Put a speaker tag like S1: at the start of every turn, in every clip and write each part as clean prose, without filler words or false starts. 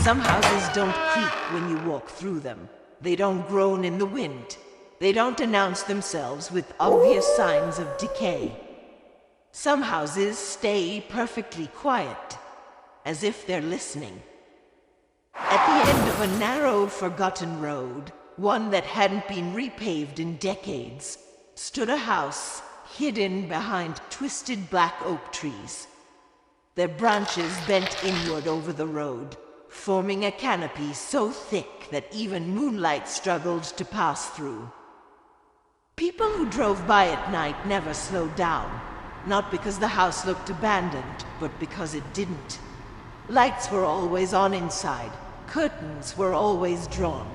S1: Some houses don't creak when you walk through them. They don't groan in the wind. They don't announce themselves with obvious signs of decay. Some houses stay perfectly quiet, as if they're listening. At the end of a narrow, forgotten road, one that hadn't been repaved in decades, stood a house hidden behind twisted black oak trees. Their branches bent inward over the road, forming a canopy so thick that even moonlight struggled to pass through. People who drove by at night never slowed down, not because the house looked abandoned, but because it didn't. Lights were always on inside, curtains were always drawn.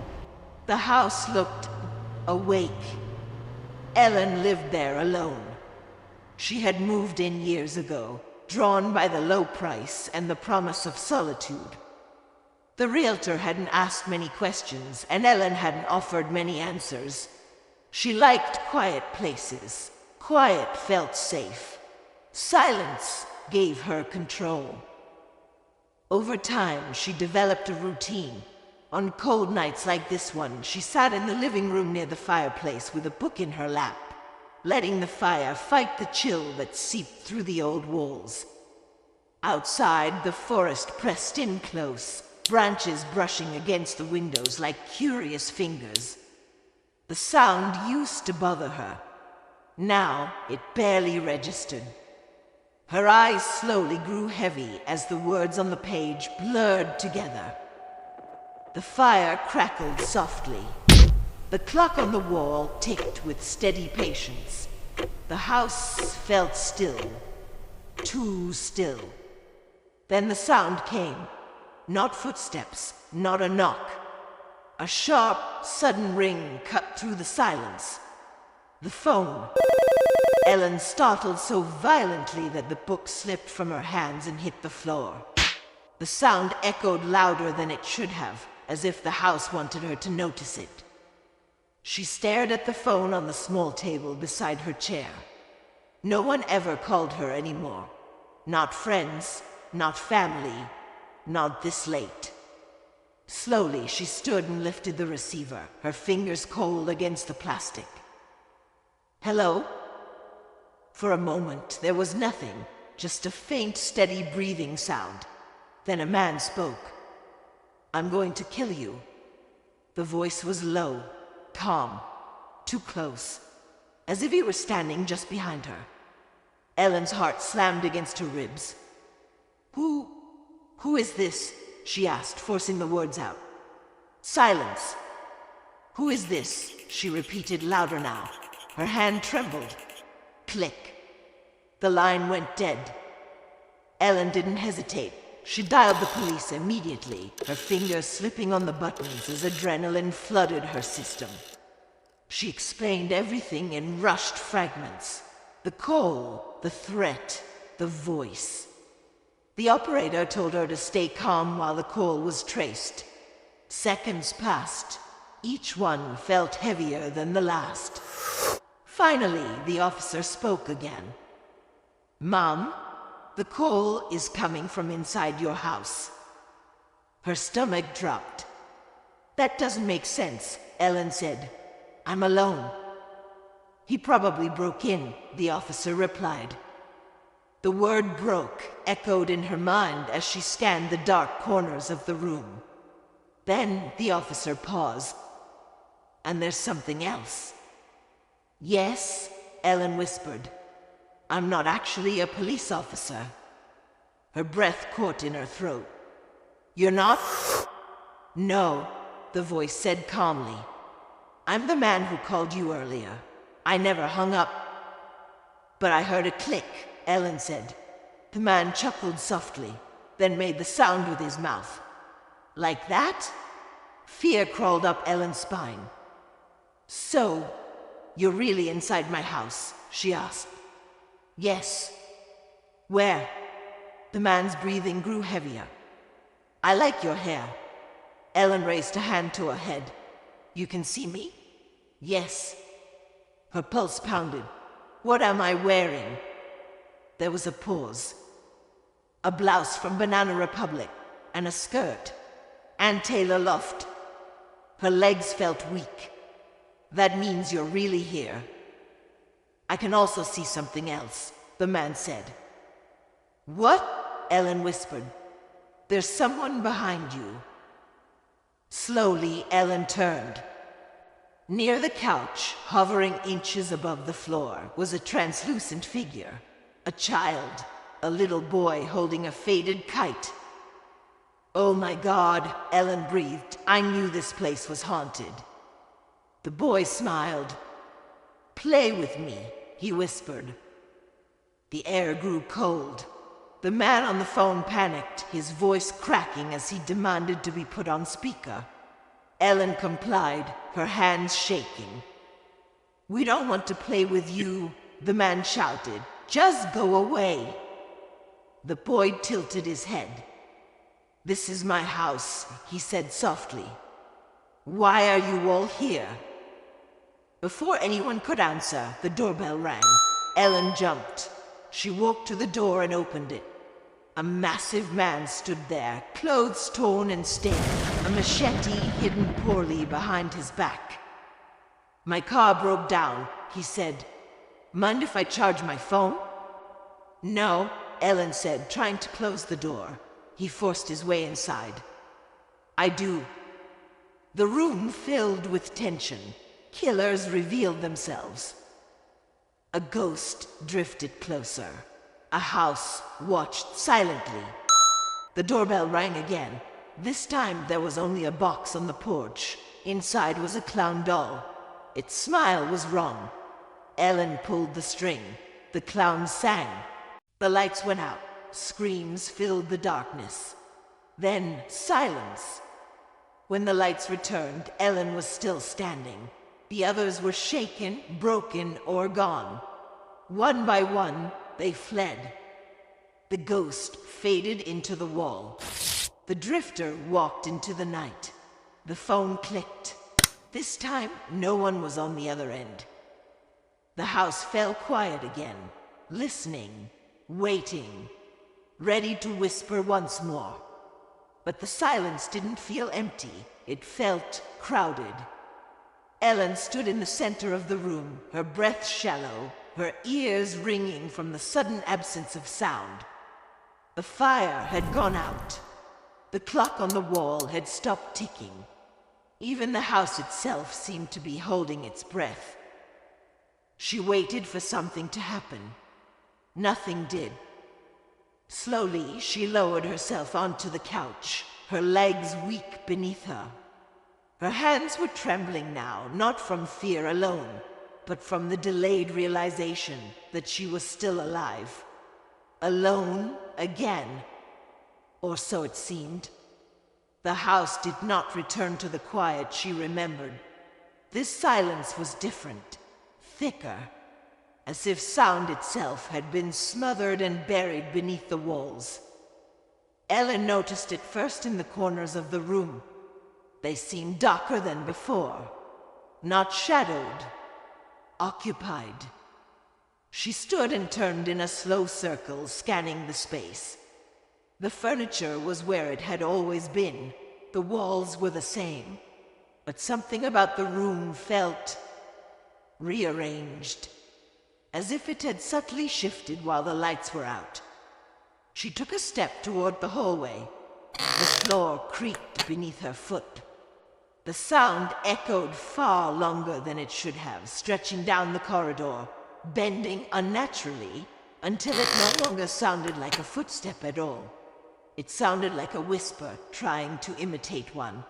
S1: The house looked awake. Ellen lived there alone. She had moved in years ago, drawn by the low price and the promise of solitude. The realtor hadn't asked many questions, and Ellen hadn't offered many answers. She liked quiet places. Quiet felt safe. Silence gave her control. Over time, she developed a routine. On cold nights like this one, she sat in the living room near the fireplace with a book in her lap, letting the fire fight the chill that seeped through the old walls. Outside, the forest pressed in close, branches brushing against the windows like curious fingers. The sound used to bother her. Now it barely registered. Her eyes slowly grew heavy as the words on the page blurred together. The fire crackled softly. The clock on the wall ticked with steady patience. The house felt still. Too still. Then the sound came. Not footsteps, not a knock. A sharp, sudden ring cut through the silence. The phone. Ellen startled so violently that the book slipped from her hands and hit the floor. The sound echoed louder than it should have, as if the house wanted her to notice it. She stared at the phone on the small table beside her chair. No one ever called her anymore. Not friends, not family, not this late. Slowly, she stood and lifted the receiver, her fingers cold against the plastic. Hello? For a moment, there was nothing, just a faint, steady breathing sound. Then a man spoke. I'm going to kill you. The voice was low, calm, too close, as if he were standing just behind her. Ellen's heart slammed against her ribs. Who is this? She asked, forcing the words out. Silence. Who is this? She repeated louder now. Her hand trembled. Click. The line went dead. Ellen didn't hesitate. She dialed the police immediately, her fingers slipping on the buttons as adrenaline flooded her system. She explained everything in rushed fragments. The call, the threat, the voice. The operator told her to stay calm while the call was traced. Seconds passed. Each one felt heavier than the last. Finally, the officer spoke again. Mom, the call is coming from inside your house. Her stomach dropped. That doesn't make sense, Ellen said. I'm alone. He probably broke in, the officer replied. The word broke echoed in her mind as she scanned the dark corners of the room. Then the officer paused. And there's something else. Yes, Ellen whispered. I'm not actually a police officer. Her breath caught in her throat. You're not? No, the voice said calmly. I'm the man who called you earlier. I never hung up. But I heard a click, Ellen said. The man chuckled softly, then made the sound with his mouth. Like that? Fear crawled up Ellen's spine. So, you're really inside my house? She asked. Yes. Where? The man's breathing grew heavier. I like your hair. Ellen raised a hand to her head. You can see me? Yes. Her pulse pounded. What am I wearing? There was a pause. A blouse from Banana Republic and a skirt. and Taylor laughed. Her legs felt weak. That means you're really here. I can also see something else, the man said. What? Ellen whispered. There's someone behind you. Slowly, Ellen turned. Near the couch, hovering inches above the floor, was a translucent figure. A child, a little boy holding a faded kite. Oh my God, Ellen breathed. I knew this place was haunted. The boy smiled. Play with me, he whispered. The air grew cold. The man on the phone panicked, his voice cracking as he demanded to be put on speaker. Ellen complied, her hands shaking. We don't want to play with you, the man shouted. Just go away. The boy tilted his head. This is my house, he said softly. Why are you all here? Before anyone could answer, the doorbell rang. Ellen jumped. She walked to the door and opened it. A massive man stood there, clothes torn and stained, a machete hidden poorly behind his back. My car broke down, he said. Mind if I charge my phone? No, Ellen said, trying to close the door. He forced his way inside. I do. The room filled with tension. Killers revealed themselves. A ghost drifted closer. A house watched silently. The doorbell rang again. This time there was only a box on the porch. Inside was a clown doll. Its smile was wrong. Ellen pulled the string. The clown sang. The lights went out. Screams filled the darkness. Then silence. When the lights returned, Ellen was still standing. The others were shaken, broken, or gone. One by one, they fled. The ghost faded into the wall. The drifter walked into the night. The phone clicked. This time, no one was on the other end. The house fell quiet again, listening, waiting, ready to whisper once more. But the silence didn't feel empty. It felt crowded. Ellen stood in the center of the room, her breath shallow, her ears ringing from the sudden absence of sound. The fire had gone out. The clock on the wall had stopped ticking. Even the house itself seemed to be holding its breath. She waited for something to happen. Nothing did. Slowly, she lowered herself onto the couch, her legs weak beneath her. Her hands were trembling now, not from fear alone, but from the delayed realization that she was still alive. Alone again. Or so it seemed. The house did not return to the quiet she remembered. This silence was different, thicker, as if sound itself had been smothered and buried beneath the walls. Ellen noticed it first in the corners of the room. They seemed darker than before, not shadowed, occupied. She stood and turned in a slow circle, scanning the space. The furniture was where it had always been. The walls were the same. But something about the room felt rearranged, as if it had subtly shifted while the lights were out. She took a step toward the hallway. The floor creaked beneath her foot. The sound echoed far longer than it should have, stretching down the corridor, bending unnaturally until it no longer sounded like a footstep at all. It sounded like a whisper trying to imitate one.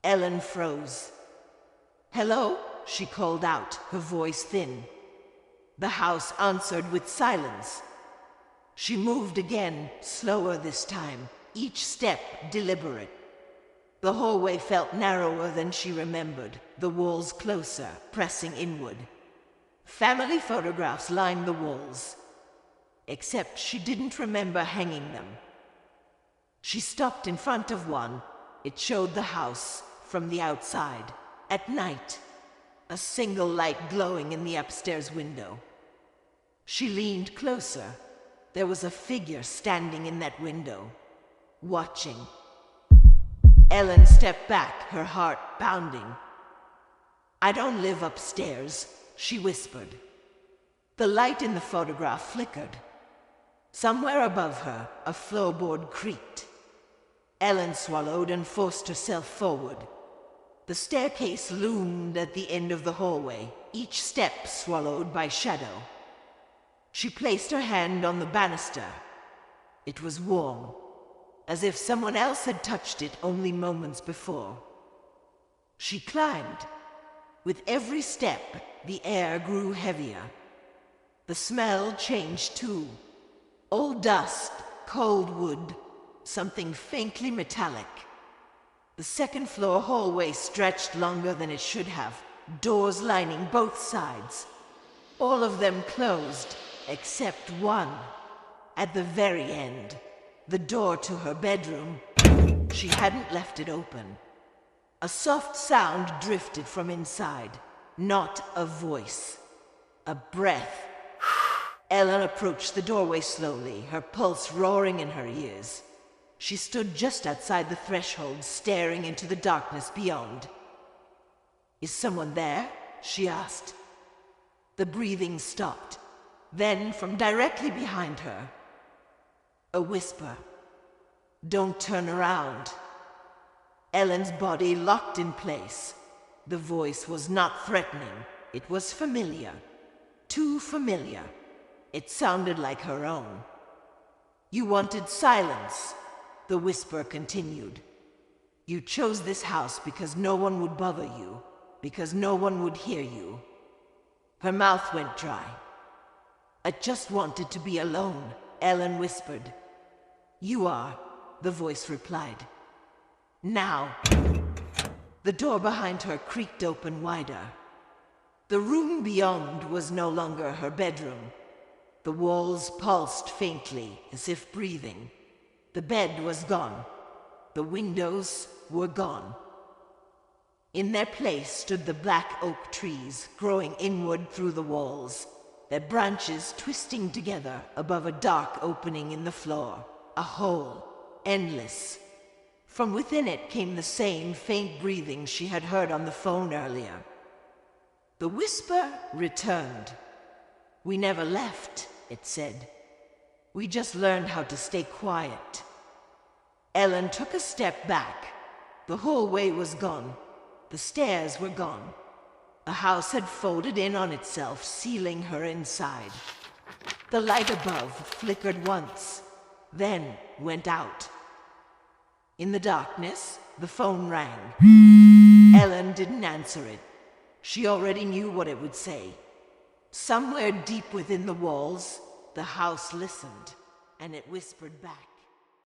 S1: Ellen froze. "Hello?" she called out, her voice thin. The house answered with silence. She moved again, slower this time, each step deliberate. The hallway felt narrower than she remembered, the walls closer, pressing inward. Family photographs lined the walls, except she didn't remember hanging them. She stopped in front of one. It showed the house from the outside, at night, a single light glowing in the upstairs window. She leaned closer. There was a figure standing in that window, watching. Ellen stepped back, her heart pounding. "I don't live upstairs," she whispered. The light in the photograph flickered. Somewhere above her, a floorboard creaked. Ellen swallowed and forced herself forward. The staircase loomed at the end of the hallway, each step swallowed by shadow. She placed her hand on the banister. It was warm, as if someone else had touched it only moments before. She climbed. With every step, the air grew heavier. The smell changed too. Old dust, cold wood, something faintly metallic. The second floor hallway stretched longer than it should have, doors lining both sides. All of them closed, except one. At the very end, the door to her bedroom. She hadn't left it open. A soft sound drifted from inside. Not a voice. A breath. Ellen approached the doorway slowly, her pulse roaring in her ears. She stood just outside the threshold, staring into the darkness beyond. "Is someone there?" she asked. The breathing stopped. Then, from directly behind her, a whisper. "Don't turn around." Ellen's body locked in place. The voice was not threatening. It was familiar. Too familiar. It sounded like her own. "You wanted silence," the whisper continued. "You chose this house because no one would bother you, because no one would hear you." Her mouth went dry. "I just wanted to be alone," Ellen whispered. "You are," the voice replied. "Now." The door behind her creaked open wider. The room beyond was no longer her bedroom. The walls pulsed faintly, as if breathing. The bed was gone. The windows were gone. In their place stood the black oak trees, growing inward through the walls, their branches twisting together above a dark opening in the floor. A hole, endless. From within it came the same faint breathing she had heard on the phone earlier. The whisper returned. "We never left," it said. "We just learned how to stay quiet." Ellen took a step back. The hallway was gone. The stairs were gone. The house had folded in on itself, sealing her inside. The light above flickered once, then went out. In the darkness, the phone rang. Ellen didn't answer it. She already knew what it would say. Somewhere deep within the walls, the house listened, and it whispered back.